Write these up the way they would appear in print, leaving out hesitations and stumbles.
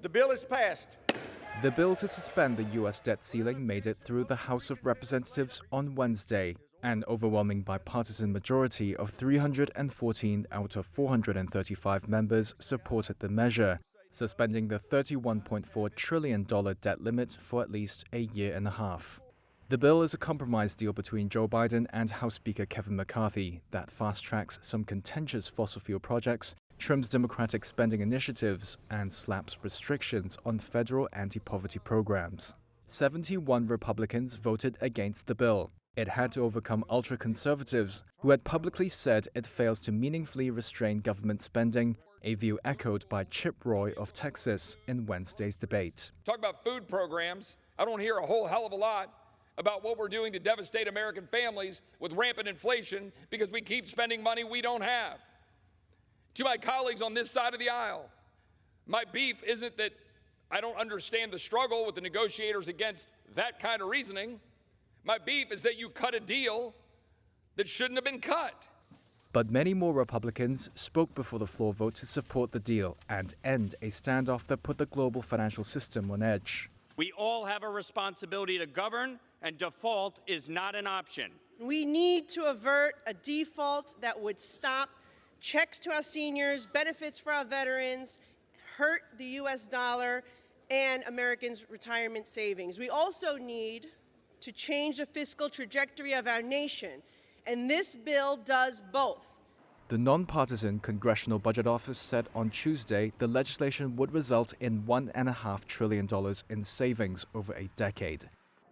The bill is passed. The bill to suspend the U.S. debt ceiling made it through the House of Representatives on Wednesday. An overwhelming bipartisan majority of 314 out of 435 members supported the measure, suspending the $31.4 trillion debt limit for at least a year and a half. The bill is a compromise deal between Joe Biden and House Speaker Kevin McCarthy that fast-tracks some contentious fossil fuel projects, trims Democratic spending initiatives, and slaps restrictions on federal anti-poverty programs. 71 Republicans voted against the bill. It had to overcome ultra-conservatives, who had publicly said it fails to meaningfully restrain government spending, a view echoed by Chip Roy of Texas in Wednesday's debate. Talk about food programs. I don't hear a whole hell of a lot about what we're doing to devastate American families with rampant inflation because we keep spending money we don't have. To my colleagues on this side of the aisle, my beef isn't that I don't understand the struggle with the negotiators against that kind of reasoning. My beef is that you cut a deal that shouldn't have been cut. But many more Republicans spoke before the floor vote to support the deal and end a standoff that put the global financial system on edge. We all have a responsibility to govern, and default is not an option. We need to avert a default that would stop checks to our seniors, benefits for our veterans, hurt the U.S. dollar and Americans' retirement savings. We also need to change the fiscal trajectory of our nation, and this bill does both. The nonpartisan Congressional Budget Office said on Tuesday the legislation would result in $1.5 trillion in savings over a decade,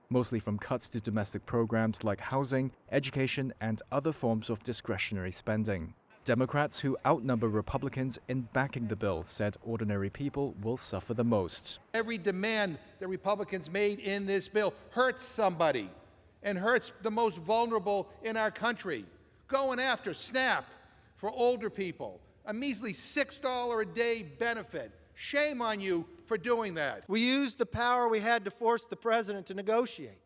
mostly from cuts to domestic programs like housing, education, and other forms of discretionary spending. Democrats, who outnumber Republicans in backing the bill, said ordinary people will suffer the most. Every demand that Republicans made in this bill hurts somebody and hurts the most vulnerable in our country. Going after SNAP for older people, a measly $6 a day benefit. Shame on you for doing that. We used the power we had to force the president to negotiate.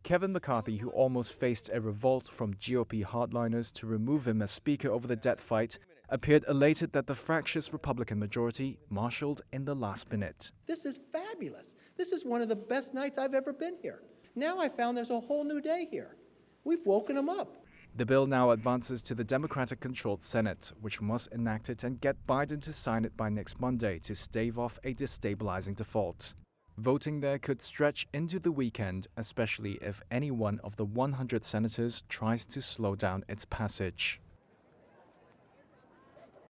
Kevin McCarthy, who almost faced a revolt from GOP hardliners to remove him as Speaker over the debt fight, appeared elated that the fractious Republican majority marshaled in the last minute. This is fabulous. This is one of the best nights I've ever been here. Now I found there's a whole new day here. We've woken them up. The bill now advances to the Democratic-controlled Senate, which must enact it and get Biden to sign it by next Monday to stave off a destabilizing default. Voting there could stretch into the weekend, especially if any one of the 100 senators tries to slow down its passage.